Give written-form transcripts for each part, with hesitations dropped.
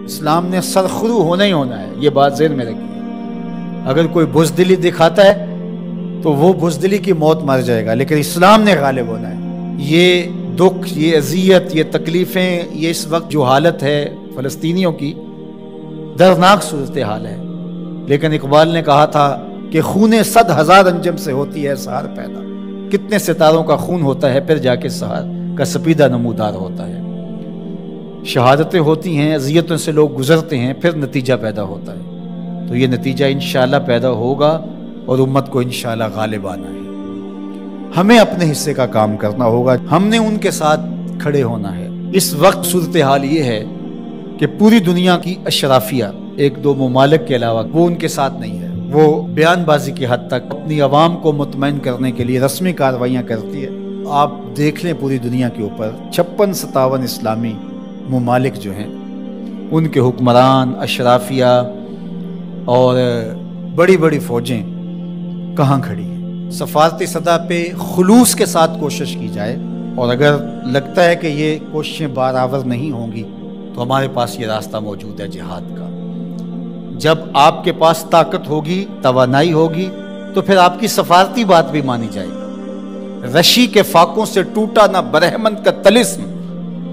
اسلام نے سرخرو ہونا ہی ہونا ہے، یہ بات ذہن میں رکھیے۔ اگر کوئی بزدلی دکھاتا ہے تو وہ بزدلی کی موت مر جائے گا، لیکن اسلام نے غالب ہونا ہے۔ یہ دکھ، یہ اذیت، یہ تکلیفیں، یہ اس وقت جو حالت ہے فلسطینیوں کی، دردناک صورتحال ہے، لیکن اقبال نے کہا تھا کہ خون 100,000 انجم سے ہوتی ہے سحر پیدا۔ کتنے ستاروں کا خون ہوتا ہے، پھر جا کے سحر کا سپیدہ نمودار ہوتا ہے۔ شہادتیں ہوتی ہیں، اذیتوں سے لوگ گزرتے ہیں، پھر نتیجہ پیدا ہوتا ہے۔ تو یہ نتیجہ انشاءاللہ پیدا ہوگا اور امت کو انشاءاللہ غالب آنا ہے۔ ہمیں اپنے حصے کا کام کرنا ہوگا، ہم نے ان کے ساتھ کھڑے ہونا ہے۔ اس وقت صورتحال یہ ہے کہ پوری دنیا کی اشرافیہ، ایک دو ممالک کے علاوہ، وہ ان کے ساتھ نہیں ہے۔ وہ بیان بازی کی حد تک اپنی عوام کو مطمئن کرنے کے لیے رسمی کارروائیاں کرتی ہے۔ آپ دیکھ لیں پوری دنیا کے اوپر 56-57 اسلامی ممالک جو ہیں، ان کے حکمران، اشرافیہ اور بڑی بڑی فوجیں کہاں کھڑی ہیں۔ سفارتی سطح پہ خلوص کے ساتھ کوشش کی جائے، اور اگر لگتا ہے کہ یہ کوششیں برآور نہیں ہوں گی تو ہمارے پاس یہ راستہ موجود ہے جہاد کا۔ جب آپ کے پاس طاقت ہوگی، توانائی ہوگی، تو پھر آپ کی سفارتی بات بھی مانی جائے گی۔ رشی کے فاقوں سے ٹوٹا نہ برہمن کا طلسم،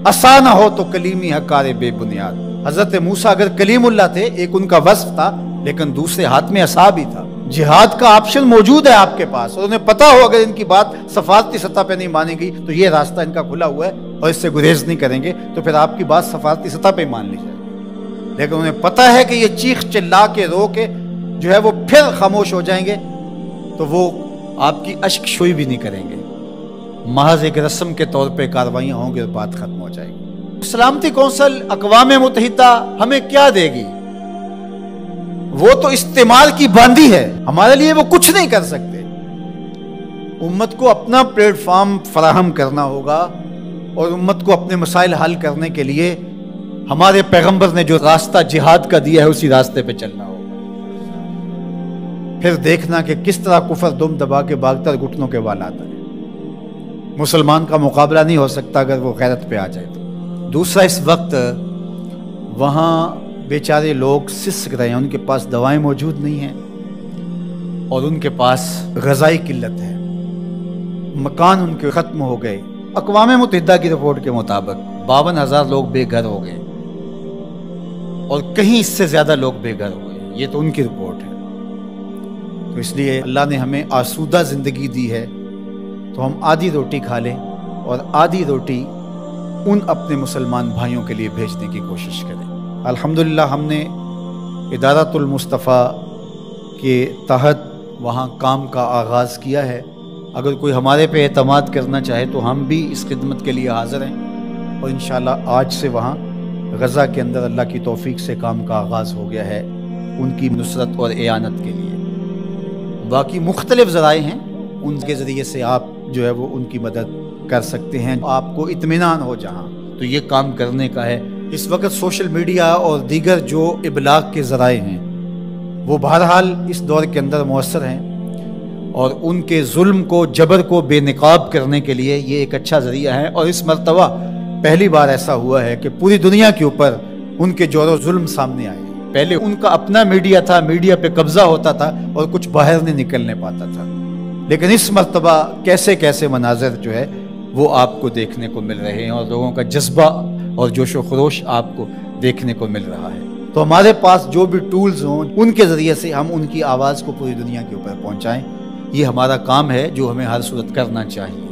عصا نہ ہو تو کلیمی حکار بے بنیاد۔ حضرت موسیٰ اگر کلیم اللہ تھے، ایک ان کا وصف تھا، لیکن دوسرے ہاتھ میں عصا بھی تھا۔ جہاد کا آپشن موجود ہے آپ کے پاس، اور انہیں پتا ہو اگر ان کی بات سفارتی سطح پہ نہیں مانے گی تو یہ راستہ ان کا کھلا ہوا ہے اور اس سے گریز نہیں کریں گے، تو پھر آپ کی بات سفارتی سطح پہ مان لی جائے۔ لیکن انہیں پتا ہے کہ یہ چیخ چلا کے رو کے جو ہے وہ پھر خاموش ہو جائیں گے، تو وہ آپ کی اشک شوئی بھی نہیں کریں گے، محض ایک رسم کے طور پہ کاروائیاں ہوں گے اور بات ختم ہو جائے گی۔ سلامتی کونسل اقوام متحدہ ہمیں کیا دے گی؟ وہ تو استعمال کی باندھی ہے، ہمارے لیے وہ کچھ نہیں کر سکتے۔ امت کو اپنا پلیٹ فارم فراہم کرنا ہوگا، اور امت کو اپنے مسائل حل کرنے کے لیے ہمارے پیغمبر نے جو راستہ جہاد کا دیا ہے اسی راستے پہ چلنا ہوگا۔ پھر دیکھنا کہ کس طرح کفر دم دبا کے بھاگتا گھٹنوں کے بال آتا ہے۔ مسلمان کا مقابلہ نہیں ہو سکتا اگر وہ غیرت پہ آ جائے تو۔ دوسرا، اس وقت وہاں بیچارے لوگ سسک رہے ہیں، ان کے پاس دوائیں موجود نہیں ہیں، اور ان کے پاس غذائی قلت ہے، مکان ان کے ختم ہو گئے۔ اقوام متحدہ کی رپورٹ کے مطابق 52,000 لوگ بے گھر ہو گئے، اور کہیں اس سے زیادہ لوگ بے گھر ہو گئے، یہ تو ان کی رپورٹ ہے۔ تو اس لیے اللہ نے ہمیں آسودہ زندگی دی ہے، تو ہم آدھی روٹی کھا لیں اور آدھی روٹی ان اپنے مسلمان بھائیوں کے لیے بھیجنے کی کوشش کریں۔ الحمدللہ ہم نے ادارۃ المصطفیٰ کے تحت وہاں کام کا آغاز کیا ہے۔ اگر کوئی ہمارے پہ اعتماد کرنا چاہے تو ہم بھی اس خدمت کے لیے حاضر ہیں، اور انشاءاللہ آج سے وہاں غزہ کے اندر اللہ کی توفیق سے کام کا آغاز ہو گیا ہے ان کی نصرت اور اعانت کے لیے۔ باقی مختلف ذرائع ہیں، ان کے ذریعے سے آپ جو ہے وہ ان کی مدد کر سکتے ہیں۔ آپ کو اطمینان ہو جہاں تو یہ کام کرنے کا ہے۔ اس وقت سوشل میڈیا اور دیگر جو ابلاغ کے ذرائع ہیں وہ بہرحال اس دور کے اندر مؤثر ہیں، اور ان کے ظلم کو، جبر کو بے نقاب کرنے کے لیے یہ ایک اچھا ذریعہ ہے۔ اور اس مرتبہ پہلی بار ایسا ہوا ہے کہ پوری دنیا کے اوپر ان کے جور و ظلم سامنے آئے۔ پہلے ان کا اپنا میڈیا تھا، میڈیا پہ قبضہ ہوتا تھا اور کچھ باہر نہیں نکلنے پاتا تھا، لیکن اس مرتبہ کیسے کیسے مناظر جو ہے وہ آپ کو دیکھنے کو مل رہے ہیں، اور لوگوں کا جذبہ اور جوش و خروش آپ کو دیکھنے کو مل رہا ہے۔ تو ہمارے پاس جو بھی ٹولز ہوں ان کے ذریعے سے ہم ان کی آواز کو پوری دنیا کے اوپر پہنچائیں، یہ ہمارا کام ہے جو ہمیں ہر صورت کرنا چاہیے۔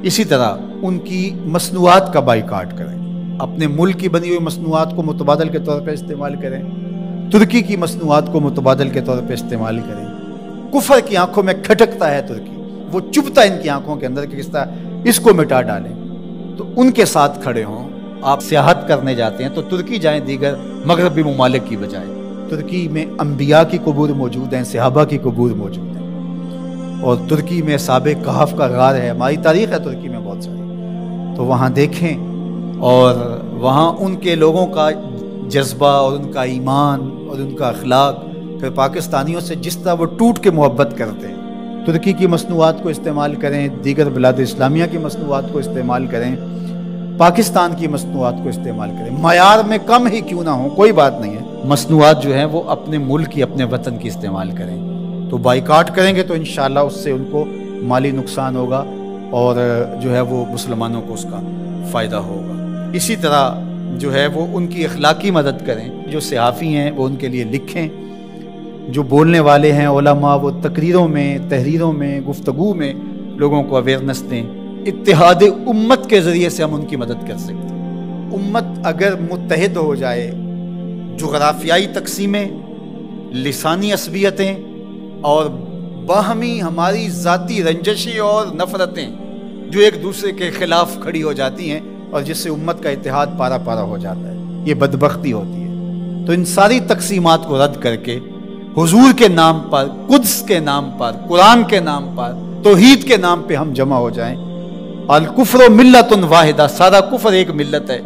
اسی طرح ان کی مصنوعات کا بائیکاٹ کریں، اپنے ملک کی بنی ہوئی مصنوعات کو متبادل کے طور پہ استعمال کریں، ترکی کی مصنوعات کو متبادل کے طور پہ استعمال کریں۔ کفر کی آنکھوں میں کھٹکتا ہے ترکی، وہ چبھتا ہے ان کی آنکھوں کے اندر کہ کس طرح اس کو مٹا ڈالیں، تو ان کے ساتھ کھڑے ہوں۔ آپ سیاحت کرنے جاتے ہیں تو ترکی جائیں دیگر مغربی ممالک کی بجائے۔ ترکی میں انبیاء کی قبور موجود ہیں، صحابہ کی قبور موجود ہیں، اور ترکی میں اصحاب کہف کا غار ہے، ہماری تاریخ ہے ترکی میں بہت ساری، تو وہاں دیکھیں، اور وہاں ان کے لوگوں کا جذبہ اور ان کا ایمان اور ان کا اخلاق، پھر پاکستانیوں سے جس طرح وہ ٹوٹ کے محبت کرتے ہیں۔ ترکی کی مصنوعات کو استعمال کریں، دیگر بلاد اسلامیہ کی مصنوعات کو استعمال کریں، پاکستان کی مصنوعات کو استعمال کریں، معیار میں کم ہی کیوں نہ ہو، کوئی بات نہیں ہے، مصنوعات جو ہیں وہ اپنے ملک کی، اپنے وطن کی استعمال کریں۔ تو بائیکاٹ کریں گے تو انشاءاللہ اس سے ان کو مالی نقصان ہوگا اور جو ہے وہ مسلمانوں کو اس کا فائدہ ہوگا۔ اسی طرح جو ہے وہ ان کی اخلاقی مدد کریں، جو صحافی ہیں وہ ان کے لیے لکھیں، جو بولنے والے ہیں علماء وہ تقریروں میں، تحریروں میں، گفتگو میں لوگوں کو اویئرنیس دیں۔ اتحاد امت کے ذریعے سے ہم ان کی مدد کر سکتے ہیں۔ امت اگر متحد ہو جائے، جغرافیائی تقسیمیں، لسانی عصبیتیں اور باہمی ہماری ذاتی رنجشیں اور نفرتیں جو ایک دوسرے کے خلاف کھڑی ہو جاتی ہیں اور جس سے امت کا اتحاد پارا پارا ہو جاتا ہے، یہ بدبختی ہوتی ہے۔ تو ان ساری تقسیمات کو رد کر کے حضور کے نام پر، قدس کے نام پر، قرآن کے نام پر، توحید کے نام پہ ہم جمع ہو جائیں۔ الکفر ملت واحدہ، سارا کفر ایک ملت ہے،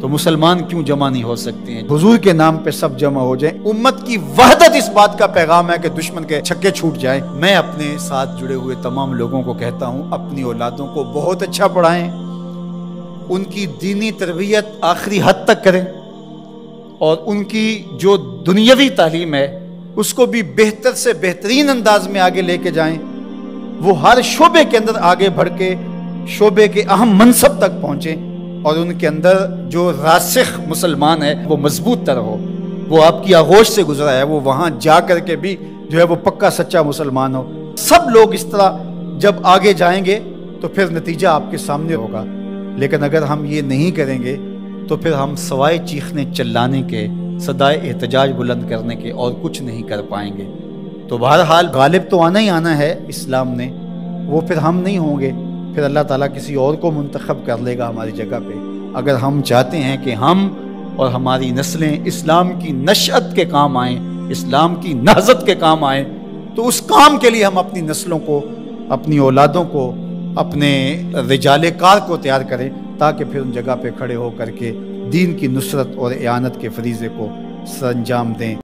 تو مسلمان کیوں جمع نہیں ہو سکتے ہیں؟ حضور کے نام پہ سب جمع ہو جائیں۔ امت کی وحدت اس بات کا پیغام ہے کہ دشمن کے چھکے چھوٹ جائیں۔ میں اپنے ساتھ جڑے ہوئے تمام لوگوں کو کہتا ہوں، اپنی اولادوں کو بہت اچھا پڑھائیں، ان کی دینی تربیت آخری حد تک کریں، اور ان کی جو دنیاوی تعلیم ہے اس کو بھی بہتر سے بہترین انداز میں آگے لے کے جائیں۔ وہ ہر شعبے کے اندر آگے بڑھ کے شعبے کے اہم منصب تک پہنچیں، اور ان کے اندر جو راسخ مسلمان ہے وہ مضبوط تر ہو، وہ آپ کی آغوش سے گزرا ہے، وہ وہاں جا کر کے بھی جو ہے وہ پکا سچا مسلمان ہو۔ سب لوگ اس طرح جب آگے جائیں گے تو پھر نتیجہ آپ کے سامنے ہوگا، لیکن اگر ہم یہ نہیں کریں گے تو پھر ہم سوائے چیخنے چلانے کے، صدائے احتجاج بلند کرنے کے اور کچھ نہیں کر پائیں گے۔ تو بہرحال غالب تو آنا ہی آنا ہے اسلام نے، وہ پھر ہم نہیں ہوں گے، پھر اللہ تعالیٰ کسی اور کو منتخب کر لے گا ہماری جگہ پہ۔ اگر ہم چاہتے ہیں کہ ہم اور ہماری نسلیں اسلام کی نشأت کے کام آئیں، اسلام کی نہضت کے کام آئیں، تو اس کام کے لیے ہم اپنی نسلوں کو، اپنی اولادوں کو، اپنے رجال کار کو تیار کریں، تاکہ پھر ان جگہ پہ کھڑے ہو کر کے دین کی نصرت اور اعانت کے فریضے کو سر انجام دیں۔